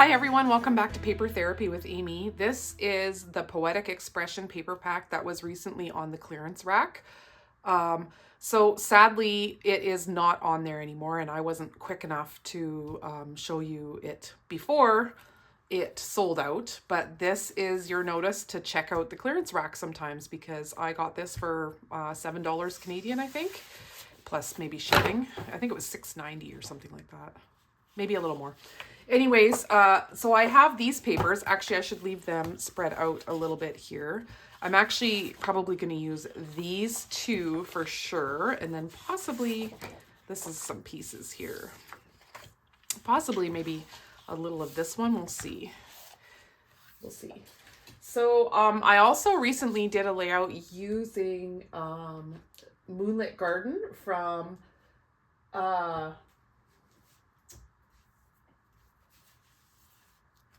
Hi everyone, welcome back to Paper Therapy with Amy. This is the Poetic Expression paper pack that was recently on the clearance rack. So sadly, it is not on there anymore, and I wasn't quick enough to show you it before it sold out. But this is your notice to check out the clearance rack sometimes, because I got this for $7 Canadian, I think, plus maybe shipping. I think it was $6.90 or something like that. Maybe a little more. Anyways, so I have these papers. Actually, I should leave them spread out a little bit here. I'm actually probably going to use these two for sure. And then possibly, this is some pieces here. Possibly maybe a little of this one. We'll see. We'll see. So I also recently did a layout using Moonlit Garden from...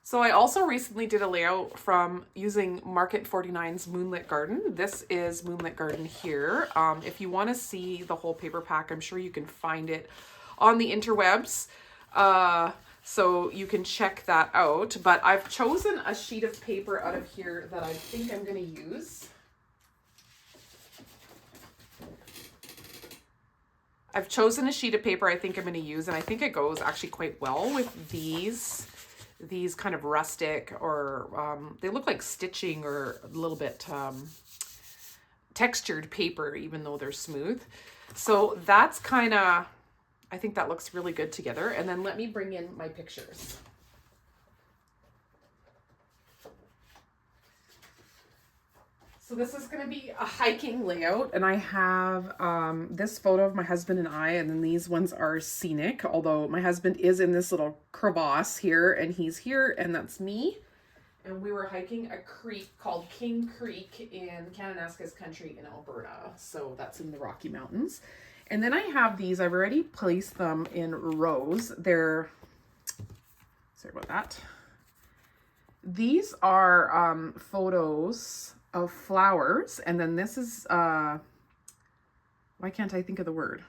So I also recently did a layout from using Market 49's Moonlit Garden. This is Moonlit Garden here. If you want to see the whole paper pack, I'm sure you can find it on the interwebs. So you can check that out. But I've chosen a sheet of paper out of here that I think I'm going to use. I've chosen a sheet of paper I think I'm going to use, and I think it goes actually quite well with these kind of rustic, or they look like stitching or a little bit textured paper, even though they're smooth. So that's kind of, I think that looks really good together. And then let me bring in my pictures. So this is going to be a hiking layout, and I have this photo of my husband and I, and then these ones are scenic, although my husband is in this little crevasse here, and he's here, and that's me. And we were hiking a creek called King Creek in Kananaskis Country in Alberta. So that's in the Rocky Mountains. And then I have these, I've already placed them in rows. They're, sorry about that. These are photos of flowers, and then this is why can't I think of the word?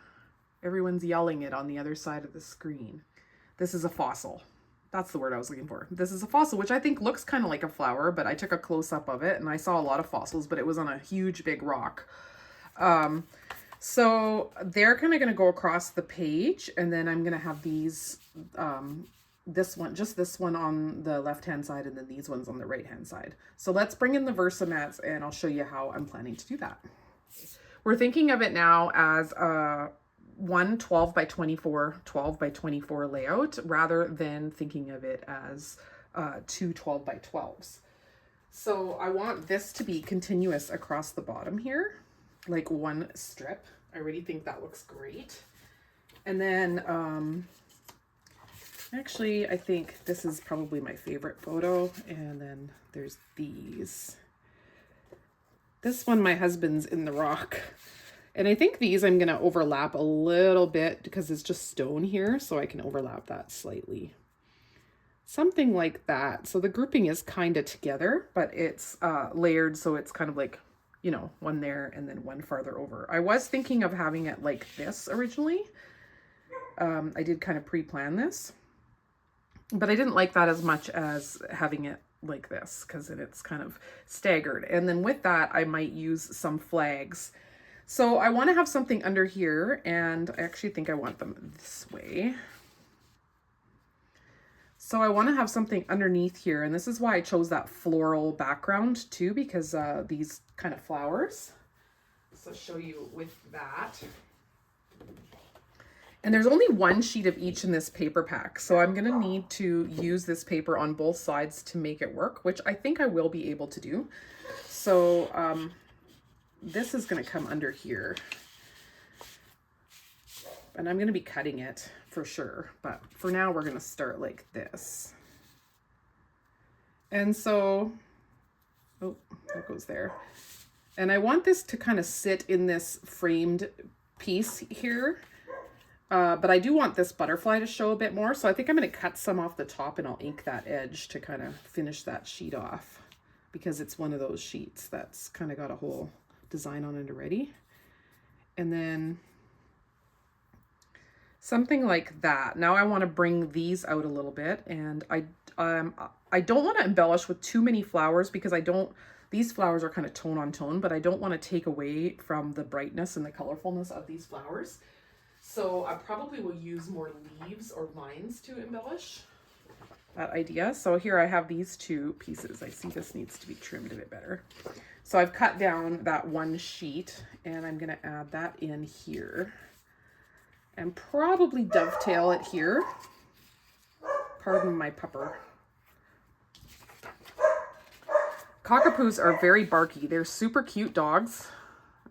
Everyone's yelling it on the other side of the screen. This is a fossil. That's the word I was looking for. This is a fossil, which I think looks kind of like a flower, but I took a close-up of it and I saw a lot of fossils, but it was on a huge big rock. So they're kind of going to go across the page, and then I'm going to have these this one, just this one on the left-hand side, and then these ones on the right-hand side. So let's bring in the Versamats, and I'll show you how I'm planning to do that. We're thinking of it now as a 12 by 24 layout, rather than thinking of it as 12 by 12s. So I want this to be continuous across the bottom here, like one strip. I already think that looks great. And then, actually, I think this is probably my favorite photo. And then there's these. This one, my husband's in the rock. And I think these I'm going to overlap a little bit because it's just stone here. So I can overlap that slightly. Something like that. So the grouping is kind of together, but it's layered. So it's kind of like, you know, one there and then one farther over. I was thinking of having it like this originally. I did kind of pre-plan this. But I didn't like that as much as having it like this, because it's kind of staggered. And then with that, I might use some flags. So I want to have something under here, and I actually think I want them this way. So I want to have something underneath here, and this is why I chose that floral background too, because these kind of flowers. So I'll show you with that. And there's only one sheet of each in this paper pack, so I'm going to need to use this paper on both sides to make it work, which I think I will be able to do. So this is going to come under here. And I'm going to be cutting it for sure, but for now we're going to start like this. And so, oh, that goes there. And I want this to kind of sit in this framed piece here. But I do want this butterfly to show a bit more. So I think I'm going to cut some off the top, and I'll ink that edge to kind of finish that sheet off, because it's one of those sheets that's kind of got a whole design on it already. And then Something like that. Now I want to bring these out a little bit, and I don't want to embellish with too many flowers because these flowers are kind of tone on tone, but I don't want to take away from the brightness and the colorfulness of these flowers. So I probably will use more leaves or vines to embellish that idea. So here I have these two pieces. I see this needs to be trimmed a bit better. So I've cut down that one sheet, and I'm going to add that in here and probably dovetail it here. Pardon my pupper. Cockapoos are very barky. They're super cute dogs,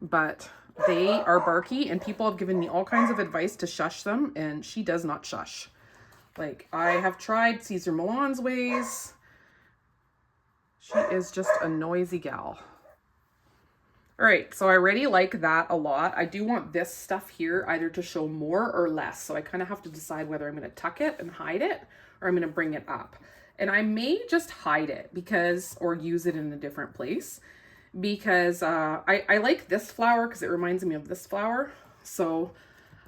but they are barky, and people have given me all kinds of advice to shush them, and she does not shush. Like, I have tried Cesar Millan's ways. She is just a noisy gal. All right, so I already like that a lot. I do want this stuff here either to show more or less. So I kind of have to decide whether I'm going to tuck it and hide it, or I'm going to bring it up. And I may just hide it or use it in a different place, because I like this flower because it reminds me of this flower. So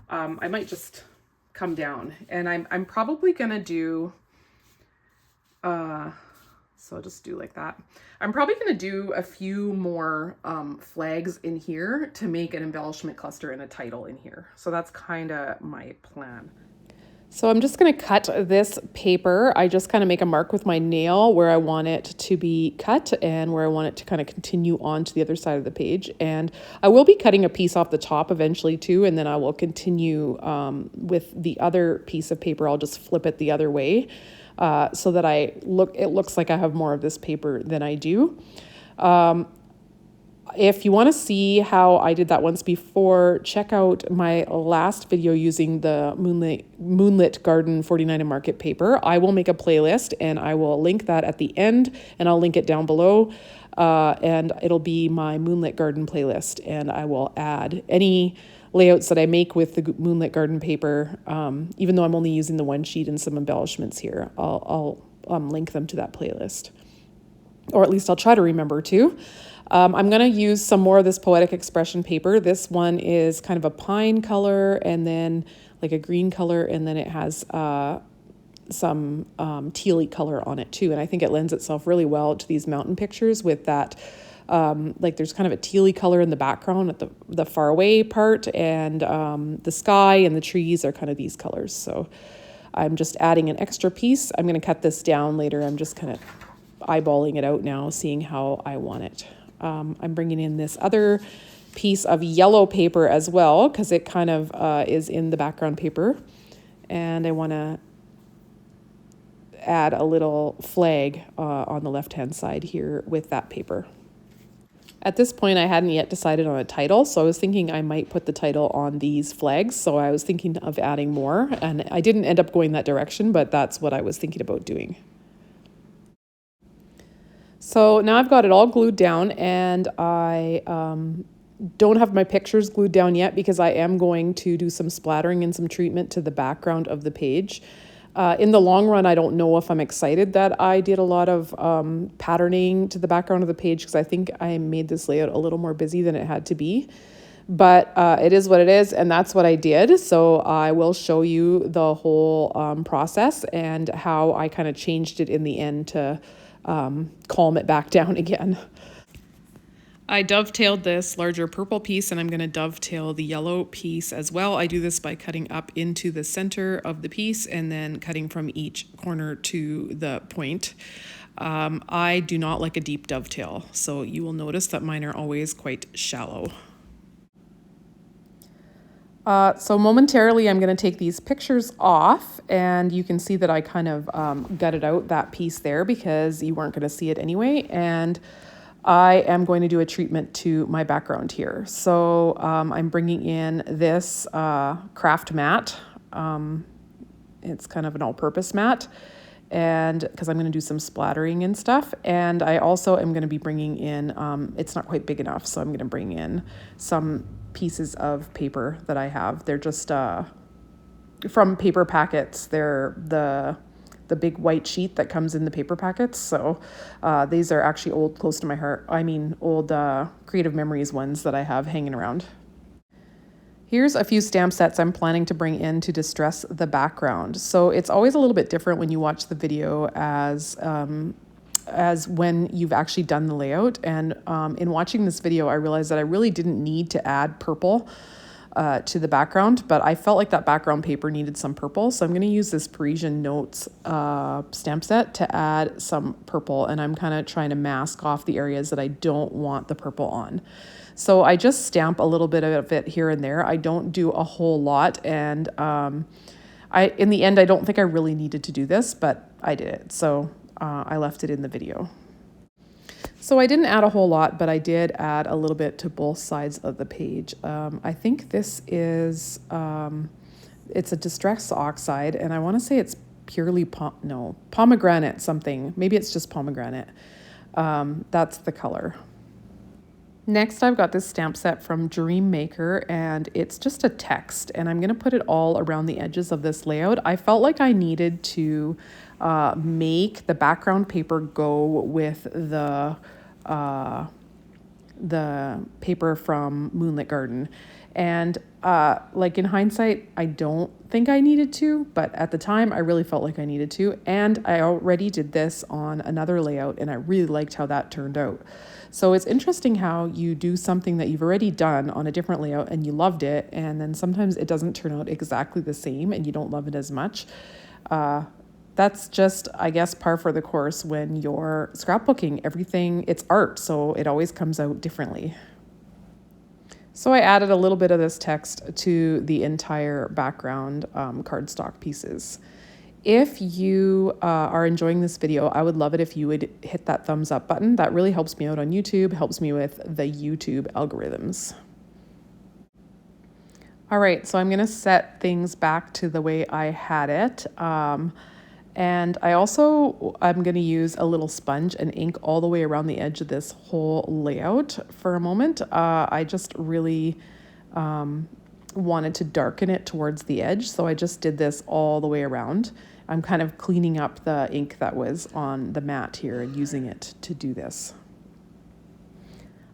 I might just come down, and I'm probably going to do, so I'll just do like that. I'm probably going to do a few more flags in here to make an embellishment cluster and a title in here. So that's kind of my plan. So I'm just going to cut this paper. I just kind of make a mark with my nail where I want it to be cut and where I want it to kind of continue on to the other side of the page. And I will be cutting a piece off the top eventually too, and then I will continue with the other piece of paper. I'll just flip it the other way. So that it looks like I have more of this paper than I do. If you want to see how I did that once before, check out my last video using the Moonlit Garden 49 and Market paper. I will make a playlist, and I will link that at the end, and I'll link it down below. And it'll be my Moonlit Garden playlist, and I will add any layouts that I make with the Moonlit Garden paper. Even though I'm only using the one sheet and some embellishments here, I'll link them to that playlist, or at least I'll try to remember to. I'm going to use some more of this Poetic Expression paper. This one is kind of a pine color, and then like a green color, and then it has some tealy color on it too. And I think it lends itself really well to these mountain pictures with that. Like there's kind of a tealy color in the background at the far away part, and the sky and the trees are kind of these colors. So I'm just adding an extra piece. I'm going to cut this down later. I'm just kind of eyeballing it out now, seeing how I want it. I'm bringing in this other piece of yellow paper as well, because it kind of is in the background paper, and I want to add a little flag on the left-hand side here with that paper. At this point, I hadn't yet decided on a title, so I was thinking I might put the title on these flags. So I was thinking of adding more, and I didn't end up going that direction, but that's what I was thinking about doing. So now I've got it all glued down, and I don't have my pictures glued down yet because I am going to do some splattering and some treatment to the background of the page. In the long run, I don't know if I'm excited that I did a lot of patterning to the background of the page, because I think I made this layout a little more busy than it had to be. But it is what it is, and that's what I did. So I will show you the whole process and how I kind of changed it in the end to calm it back down again. I dovetailed this larger purple piece, and I'm going to dovetail the yellow piece as well. I do this by cutting up into the center of the piece and then cutting from each corner to the point. I do not like a deep dovetail, so you will notice that mine are always quite shallow. So momentarily I'm going to take these pictures off, and you can see that I kind of gutted out that piece there because you weren't going to see it anyway. And I am going to do a treatment to my background here. So I'm bringing in this craft mat. It's kind of an all-purpose mat, and because I'm going to do some splattering and stuff. And I also am going to be bringing in, it's not quite big enough, so I'm going to bring in some pieces of paper that I have. They're just from paper packets. They're the big white sheet that comes in the paper packets. So these are actually old, close to my heart. I mean, old Creative Memories ones that I have hanging around. Here's a few stamp sets I'm planning to bring in to distress the background. So it's always a little bit different when you watch the video as when you've actually done the layout. And in watching this video, I realized that I really didn't need to add purple to the background, but I felt like that background paper needed some purple. So I'm going to use this Parisian Notes stamp set to add some purple, and I'm kind of trying to mask off the areas that I don't want the purple on. So I just stamp a little bit of it here and there. I don't do a whole lot, and in the end, I don't think I really needed to do this, but I did it. So I left it in the video. So I didn't add a whole lot, but I did add a little bit to both sides of the page. I think this is, it's a Distress Oxide, and I want to say it's purely, pomegranate something. Maybe it's just pomegranate. That's the color. Next, I've got this stamp set from Dream Maker, and it's just a text, and I'm going to put it all around the edges of this layout. I felt like I needed to make the background paper go with the paper from Moonlit Garden. And like in hindsight, I don't think I needed to, but at the time I really felt like I needed to. And I already did this on another layout, and I really liked how that turned out. So it's interesting how you do something that you've already done on a different layout and you loved it, and then sometimes it doesn't turn out exactly the same and you don't love it as much. That's just, I guess, par for the course when you're scrapbooking. Everything, it's art, so it always comes out differently. So I added a little bit of this text to the entire background cardstock pieces. If you are enjoying this video, I would love it if you would hit that thumbs up button. That really helps me out on YouTube, helps me with the YouTube algorithms. All right, so I'm gonna set things back to the way I had it. And I'm gonna use a little sponge and ink all the way around the edge of this whole layout for a moment. I just really wanted to darken it towards the edge, so I just did this all the way around. I'm kind of cleaning up the ink that was on the mat here and using it to do this.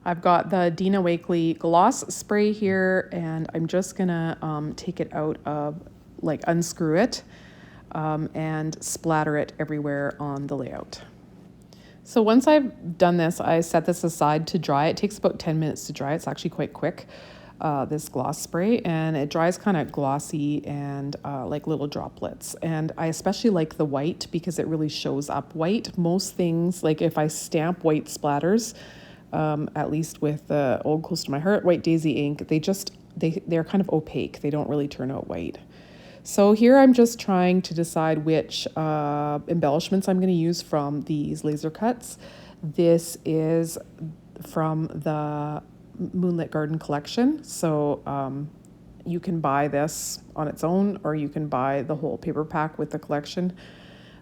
I've got the Dina Wakley gloss spray here, and I'm just gonna take it out of, like, unscrew it and splatter it everywhere on the layout. So once I've done this, I set this aside to dry. It takes about 10 minutes to dry. It's actually quite quick. This gloss spray, and it dries kind of glossy and like little droplets. And I especially like the white because it really shows up white. Most things, like if I stamp white splatters, at least with the old Close to My Heart White Daisy ink, they're kind of opaque. They don't really turn out white. So here I'm just trying to decide which embellishments I'm going to use from these laser cuts. This is from the Moonlit Garden collection, so you can buy this on its own, or you can buy the whole paper pack with the collection.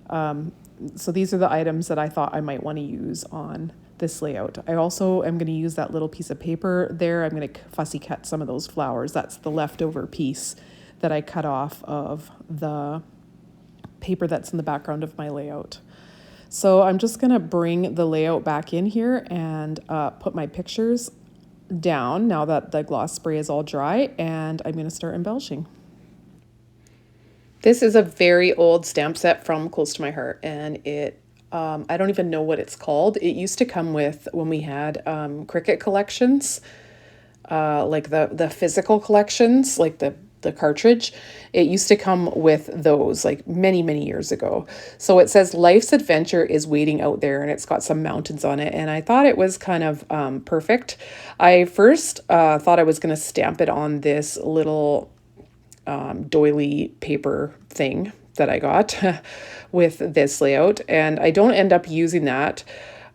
So these are the items that I thought I might want to use on this layout. I also am going to use that little piece of paper there. I'm going to fussy cut some of those flowers. That's the leftover piece that I cut off of the paper that's in the background of my layout. So I'm just going to bring the layout back in here and put my pictures down now that the gloss spray is all dry, and I'm going to start embellishing. This is a very old stamp set from Close to My Heart, and it I don't even know what it's called. It used to come with, when we had Cricut collections, like the physical collections, like the cartridge, it used to come with those like many, many years ago. So it says Life's Adventure is Waiting Out There, and it's got some mountains on it. And I thought it was kind of perfect. I first thought I was going to stamp it on this little doily paper thing that I got with this layout, and I don't end up using that.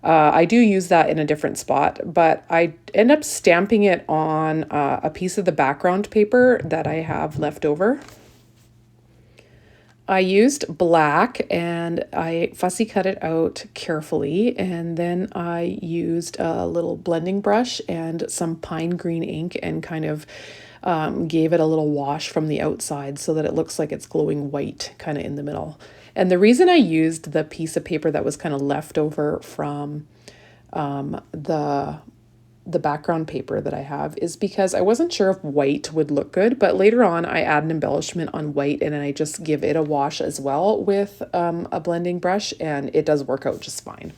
I do use that in a different spot, but I end up stamping it on a piece of the background paper that I have left over. I used black, and I fussy cut it out carefully, and then I used a little blending brush and some pine green ink and kind of gave it a little wash from the outside so that it looks like it's glowing white kind of in the middle. And the reason I used the piece of paper that was kind of left over from the the background paper that I have is because I wasn't sure if white would look good, but later on I add an embellishment on white and then I just give it a wash as well with a blending brush, and it does work out just fine.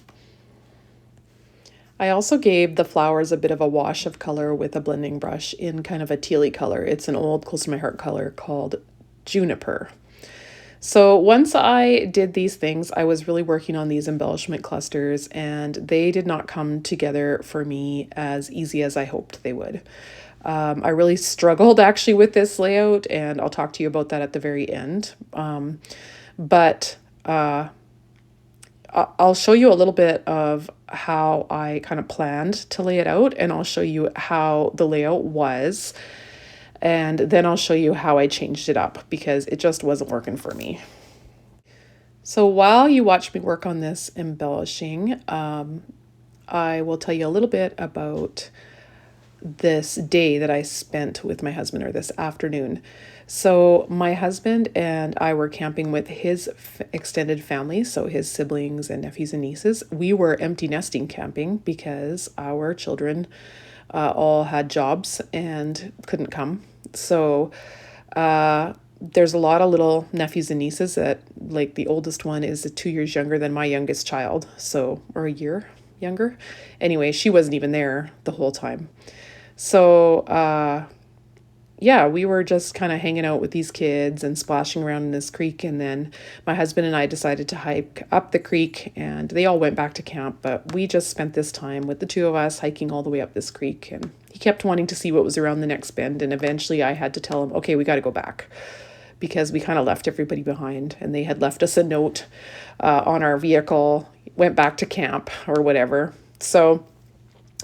I also gave the flowers a bit of a wash of color with a blending brush in kind of a tealy color. It's an old close to my heart color called Juniper. So once I did these things, I was really working on these embellishment clusters, and they did not come together for me as easy as I hoped they would. I really struggled actually with this layout, and I'll talk to you about that at the very end. But I'll show you a little bit of how I kind of planned to lay it out, and I'll show you how the layout was, and then I'll show you how I changed it up because it just wasn't working for me. So while you watch me work on this embellishing, I will tell you a little bit about this day that I spent with my husband, or this afternoon. So my husband and I were camping with his extended family, so his siblings and nephews and nieces. We were empty nesting camping because our children all had jobs and couldn't come. So there's a lot of little nephews and nieces that, like, the oldest one is 2 years younger than my youngest child, so, or a year younger. Anyway, she wasn't even there the whole time. So yeah, we were just kind of hanging out with these kids and splashing around in this creek. And then my husband and I decided to hike up the creek, and they all went back to camp. But we just spent this time with the two of us hiking all the way up this creek. And he kept wanting to see what was around the next bend. And eventually I had to tell him, okay, we got to go back, because we kind of left everybody behind, and they had left us a note on our vehicle, went back to camp or whatever. So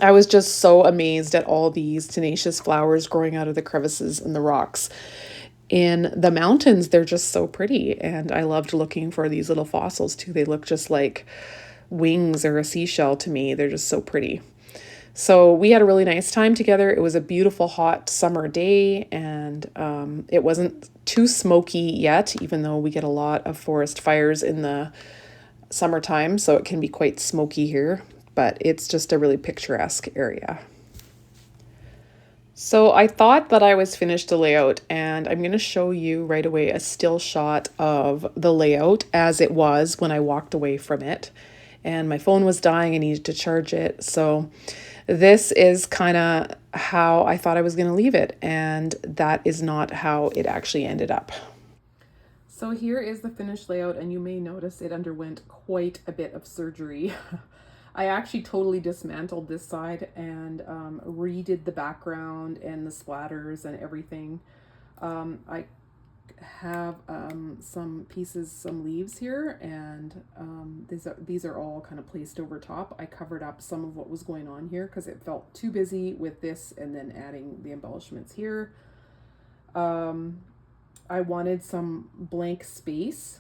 I was just so amazed at all these tenacious flowers growing out of the crevices in the rocks. In the mountains, they're just so pretty, and I loved looking for these little fossils too. They look just like wings or a seashell to me. They're just so pretty. So we had a really nice time together. It was a beautiful hot summer day, and it wasn't too smoky yet, even though we get a lot of forest fires in the summertime, so it can be quite smoky here. But it's just a really picturesque area. So I thought that I was finished the layout, and I'm going to show you right away a still shot of the layout as it was when I walked away from it. And my phone was dying, I needed to charge it. So this is kind of how I thought I was going to leave it, and that is not how it actually ended up. So here is the finished layout, and you may notice it underwent quite a bit of surgery. I actually totally dismantled this side and redid the background and the splatters and everything. I have some pieces, some leaves here, and these are all kind of placed over top. I covered up some of what was going on here because it felt too busy with this and then adding the embellishments here. I wanted some blank space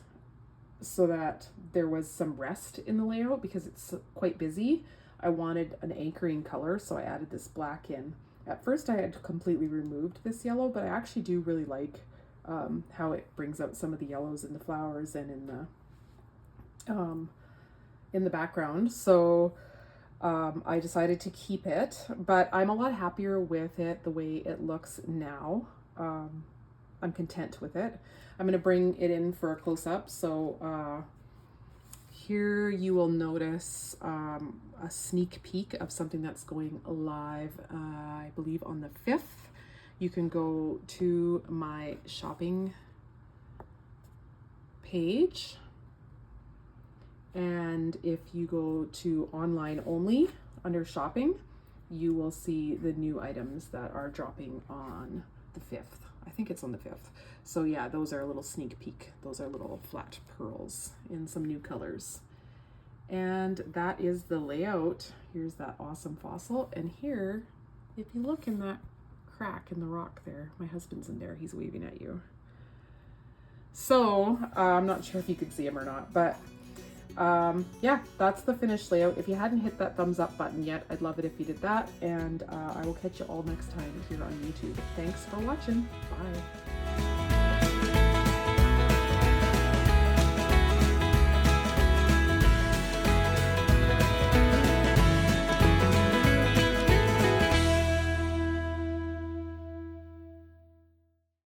so that there was some rest in the layout because it's quite busy. I wanted an anchoring color, so I added this black in. At first I had completely removed this yellow, but I actually do really like how it brings out some of the yellows in the flowers and in the background. So I decided to keep it, but I'm a lot happier with it the way it looks now. I'm content with it. I'm going to bring it in for a close-up. So here you will notice a sneak peek of something that's going live, I believe on the 5th. You can go to my shopping page, and if you go to online only under shopping, you will see the new items that are dropping on the 5th. I think it's on the 5th. So yeah, those are a little sneak peek. Those are little flat pearls in some new colors. And that is the layout. Here's that awesome fossil. And here, if you look in that crack in the rock there, my husband's in there. He's waving at you. So I'm not sure if you could see him or not, but yeah, that's the finished layout. If you hadn't hit that thumbs up button yet, I'd love it if you did that. And I will catch you all next time here on YouTube. Thanks for watching. Bye.